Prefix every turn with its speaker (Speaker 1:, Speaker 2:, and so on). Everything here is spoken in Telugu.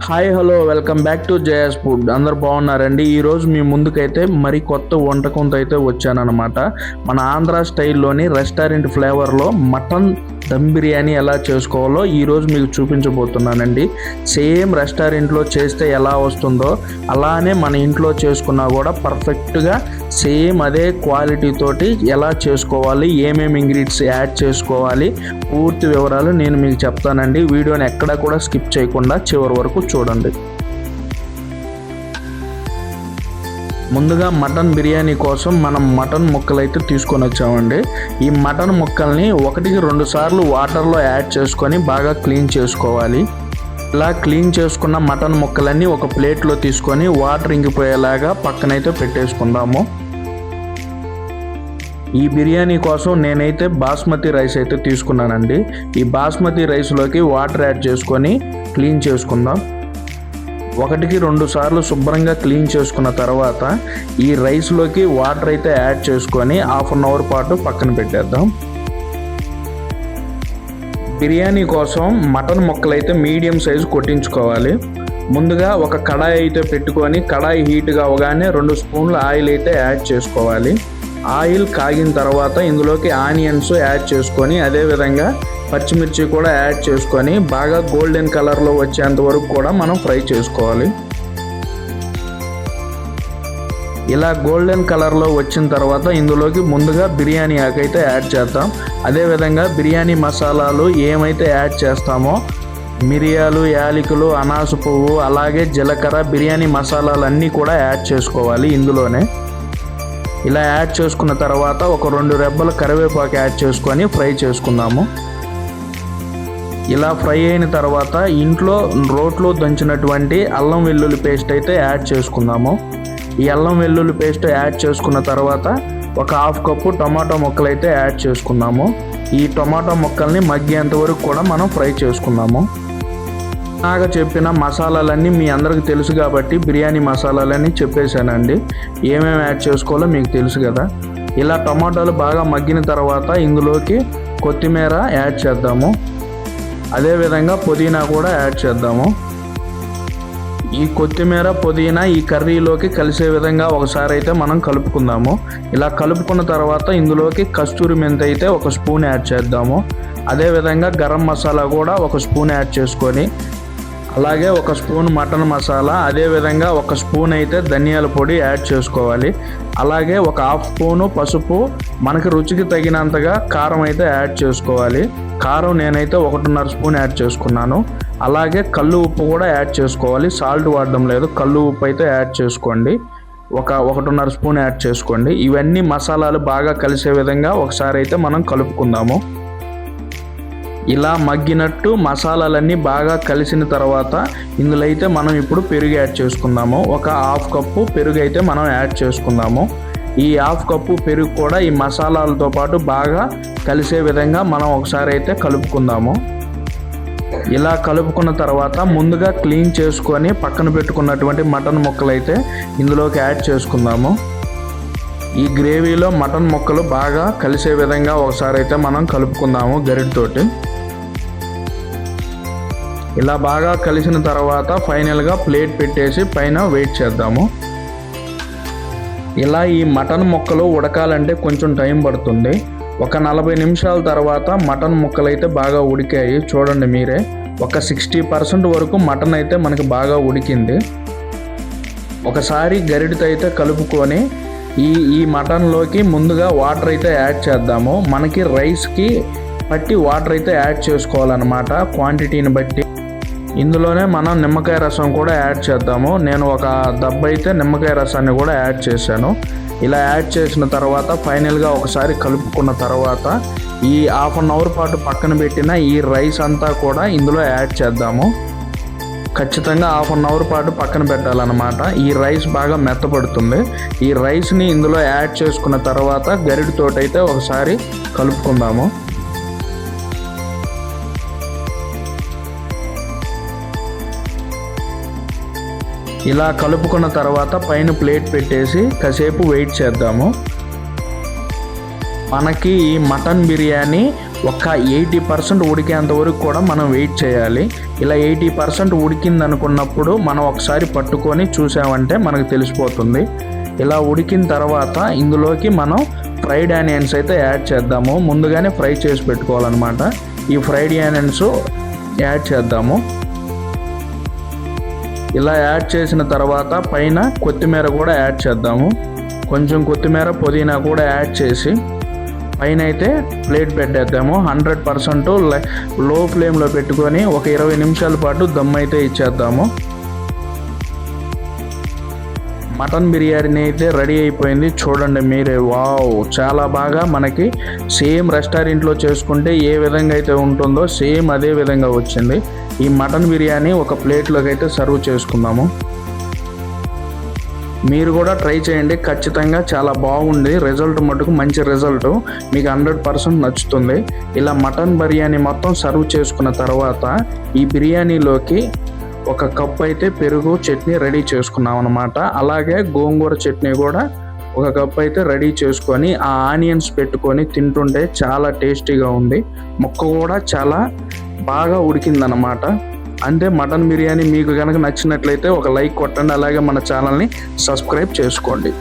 Speaker 1: Hi hello welcome back to JS food. అందరు బాగున్నారండి. ఈరోజు మీ ముందుకైతే మరి కొత్త వంటకంతో అయితే వచ్చానమాట. మన ఆంధ్ర స్టైల్లోని రెస్టారెంట్ ఫ్లేవర్లో మటన్ దమ్ బిర్యానీ ఎలా చేసుకోవాలో ఈరోజు మీకు చూపించబోతున్నానండి. సేమ్ రెస్టారెంట్లో చేస్తే ఎలా వస్తుందో అలానే మన ఇంట్లో చేసుకున్నా కూడా పర్ఫెక్ట్గా సేమ్ అదే క్వాలిటీ తోటి ఎలా చేసుకోవాలి, ఏమేమి ఇంగ్రీడియంట్స్ యాడ్ చేసుకోవాలి, పూర్తి వివరాలు నేను మీకు చెప్తానండి. వీడియోని ఎక్కడా కూడా స్కిప్ చేయకుండా చివరి వరకు చూడండి. ముందుగా మటన్ బిర్యానీ కోసం మనం మటన్ ముక్కలు అయితే తీసుకొని వచ్చామండి. ఈ మటన్ ముక్కల్ని 1-2 సార్లు వాటర్లో యాడ్ చేసుకొని బాగా క్లీన్ చేసుకోవాలి. ఇలా క్లీన్ చేసుకున్న మటన్ ముక్కలన్నీ ఒక ప్లేట్లో తీసుకొని వాటర్ ఇంకిపోయేలాగా పక్కనైతే పెట్టేసుకుందాము. ఈ బిర్యానీ కోసం నేనైతే బాస్మతి రైస్ అయితే తీసుకున్నానండి. ఈ బాస్మతి రైస్లోకి వాటర్ యాడ్ చేసుకొని క్లీన్ చేసుకుందాం. 1-2 సార్లు శుభ్రంగా క్లీన్ చేసుకున్న తర్వాత ఈ రైస్లోకి వాటర్ అయితే యాడ్ చేసుకొని హాఫ్ అన్ అవర్ పాటు పక్కన పెట్టేద్దాం. బిర్యానీ కోసం మటన్ ముక్కలు అయితే మీడియం సైజు కొట్టించుకోవాలి. ముందుగా ఒక కడాయి అయితే పెట్టుకొని కడాయి హీట్గా అవగానే 2 స్పూన్ల ఆయిల్ అయితే యాడ్ చేసుకోవాలి. ఆయిల్ కాగిన తర్వాత ఇందులోకి ఆనియన్స్ యాడ్ చేసుకొని అదేవిధంగా పచ్చిమిర్చి కూడా యాడ్ చేసుకొని బాగా గోల్డెన్ కలర్లో వచ్చేంత వరకు కూడా మనం ఫ్రై చేసుకోవాలి. ఇలా గోల్డెన్ కలర్లో వచ్చిన తర్వాత ఇందులోకి ముందుగా బిర్యానీ ఆకు అయితే యాడ్ చేద్దాం. అదేవిధంగా బిర్యానీ మసాలాలు ఏమైతే యాడ్ చేస్తామో మిరియాలు, యాలకులు, అనాస పువ్వు, అలాగే జీలకర్ర, బిర్యానీ మసాలాలన్నీ కూడా యాడ్ చేసుకోవాలి ఇందులోనే. ఇలా యాడ్ చేసుకున్న తర్వాత ఒక 2 రెబ్బల కరివేపాకు యాడ్ చేసుకొని ఫ్రై చేసుకుందాము. ఇలా ఫ్రై అయిన తర్వాత ఇంట్లో రోట్లో దంచినటువంటి అల్లం వెల్లుల్లి పేస్ట్ అయితే యాడ్ చేసుకుందాము. ఈ అల్లం వెల్లుల్లి పేస్ట్ యాడ్ చేసుకున్న తర్వాత ఒక 1/2 కప్పు టమాటో ముక్కలు అయితే యాడ్ చేసుకుందాము. ఈ టమాటో ముక్కల్ని మగ్గేంత వరకు కూడా మనం ఫ్రై చేసుకుందాము. నాగా చెప్పిన మసాలాలన్నీ మీ అందరికి తెలుసు కాబట్టి బిర్యానీ మసాలాలన్నీ చెప్పేశానండి. ఏమేమి యాడ్ చేసుకోవాలో మీకు తెలుసు కదా. ఇలా టమాటాలు బాగా మగ్గిన తర్వాత ఇందులోకి కొత్తిమీర యాడ్ చేద్దాము. అదేవిధంగా పుదీనా కూడా యాడ్ చేద్దాము. ఈ కొత్తిమీర, పుదీనా ఈ కర్రీలోకి కలిసే విధంగా ఒకసారి అయితే మనం కలుపుకుందాము. ఇలా కలుపుకున్న తర్వాత ఇందులోకి కస్తూరి మెంతి అయితే 1 స్పూన్ యాడ్ చేద్దాము. అదేవిధంగా గరం మసాలా కూడా 1 స్పూన్ యాడ్ చేసుకొని అలాగే 1 స్పూన్ మటన్ మసాలా, అదేవిధంగా 1 స్పూన్ అయితే ధనియాల పొడి యాడ్ చేసుకోవాలి. అలాగే ఒక 1/2 స్పూను పసుపు, మనకి రుచికి తగినంతగా కారం అయితే యాడ్ చేసుకోవాలి. కారం నేనైతే 1.5 స్పూన్ యాడ్ చేసుకున్నాను. అలాగే కల్లు ఉప్పు కూడా యాడ్ చేసుకోవాలి. సాల్ట్ వాడడం లేదు, కల్లు ఉప్పు అయితే యాడ్ చేసుకోండి. 1.5 స్పూన్ యాడ్ చేసుకోండి. ఇవన్నీ మసాలాలు బాగా కలిసే విధంగా ఒకసారి అయితే మనం కలుపుకుందాము. ఇలా మగ్గినట్టు మసాలాలన్నీ బాగా కలిసిన తర్వాత ఇందులో అయితే మనం ఇప్పుడు పెరుగు యాడ్ చేసుకుందాము. ఒక 1/2 కప్పు పెరుగు అయితే మనం యాడ్ చేసుకుందాము. ఈ 1/2 కప్పు పెరుగు కూడా ఈ మసాలాలతో పాటు బాగా కలిసే విధంగా మనం ఒకసారి అయితే కలుపుకుందాము. ఇలా కలుపుకున్న తర్వాత ముందుగా క్లీన్ చేసుకొని పక్కన పెట్టుకున్నటువంటి మటన్ ముక్కలు అయితే ఇందులోకి యాడ్ చేసుకుందాము. ఈ గ్రేవీలో మటన్ ముక్కలు బాగా కలిసే విధంగా ఒకసారి అయితే మనం కలుపుకుందాము గరిటెతోటి. ఇలా బాగా కలిసిన తర్వాత ఫైనల్గా ప్లేట్ పెట్టేసి పైన వెయిట్ చేద్దాము. ఇలా ఈ మటన్ ముక్కలు ఉడకాలంటే కొంచెం టైం పడుతుంది. ఒక 40 నిమిషాల తర్వాత మటన్ ముక్కలు అయితే బాగా ఉడికాయి. చూడండి మీరే, ఒక 60% వరకు మటన్ అయితే మనకు బాగా ఉడికింది. ఒకసారి గరిటెతో అయితే కలుపుకొని ఈ మటన్లోకి ముందుగా వాటర్ అయితే యాడ్ చేద్దాము. మనకి రైస్కి పట్టి వాటర్ అయితే యాడ్ చేసుకోవాలన్నమాట, క్వాంటిటీని బట్టి. ఇందులోనే మనం నిమ్మకాయ రసం కూడా యాడ్ చేద్దాము. నేను ఒక దెబ్బ అయితే నిమ్మకాయ రసాన్ని కూడా యాడ్ చేశాను. ఇలా యాడ్ చేసిన తర్వాత ఫైనల్గా ఒకసారి కలుపుకున్న తర్వాత ఈ హాఫ్ అన్ అవర్ పాటు పక్కన పెట్టిన ఈ రైస్ అంతా కూడా ఇందులో యాడ్ చేద్దాము. ఖచ్చితంగా హాఫ్ అన్ అవర్ పాటు పక్కన పెట్టాలన్నమాట. ఈ రైస్ బాగా మెత్తపడుతుంది. ఈ రైస్ని ఇందులో యాడ్ చేసుకున్న తర్వాత గరిటెతోటైతే ఒకసారి కలుపుకుందాము. ఇలా కలుపుకున్న తర్వాత పైన ప్లేట్ పెట్టేసి కాసేపు వెయిట్ చేద్దాము. మనకి ఈ మటన్ బిర్యానీ ఒక 80% ఉడికేంత వరకు కూడా మనం వెయిట్ చేయాలి. ఇలా 80% ఉడికింది అనుకున్నప్పుడు మనం ఒకసారి పట్టుకొని చూసామంటే మనకు తెలిసిపోతుంది. ఇలా ఉడికిన తర్వాత ఇందులోకి మనం ఫ్రైడ్ ఆనియన్స్ అయితే యాడ్ చేద్దాము. ముందుగానే ఫ్రై చేసి పెట్టుకోవాలన్నమాట. ఈ ఫ్రైడ్ ఆనియన్స్ యాడ్ చేద్దాము. ఇలా యాడ్ చేసిన తర్వాత పైన కొత్తిమీర కూడా యాడ్ చేద్దాము. కొంచెం కొత్తిమీర పుదీనా కూడా యాడ్ చేసి పైన అయితే ప్లేట్ పెట్టేద్దాము. 100% లో ఫ్లేమ్లో పెట్టుకొని ఒక 20 నిమిషాల పాటు దమ్ అయితే ఇచ్చేద్దాము. మటన్ బిర్యానీ అయితే రెడీ అయిపోయింది. చూడండి మీరే, వావ్, చాలా బాగా మనకి సేమ్ రెస్టారెంట్లో చేసుకుంటే ఏ విధంగా అయితే ఉంటుందో సేమ్ అదే విధంగా వచ్చింది. ఈ మటన్ బిర్యానీ ఒక ప్లేట్లోకి అయితే సర్వ్ చేసుకుందాము. మీరు కూడా ట్రై చేయండి, ఖచ్చితంగా చాలా బాగుంది. రిజల్ట్ మటుకు మంచి రిజల్ట్, మీకు 100% నచ్చుతుంది. ఇలా మటన్ బిర్యానీ మొత్తం సర్వ్ చేసుకున్న తర్వాత ఈ బిర్యానీలోకి ఒక కప్ అయితే పెరుగు చట్నీ రెడీ చేసుకున్నాం అన్నమాట. అలాగే గోంగూర చట్నీ కూడా ఒక కప్ అయితే రెడీ చేసుకొని ఆ ఆనియన్స్ పెట్టుకొని తింటుంటే చాలా టేస్టీగా ఉంది. ముక్క కూడా చాలా బాగా ఉడికిందన్నమాట. అంతే, మటన్ బిర్యానీ మీకు కనుక నచ్చినట్లయితే ఒక లైక్ కొట్టండి. అలాగే మన ఛానల్ని సబ్స్క్రైబ్ చేసుకోండి.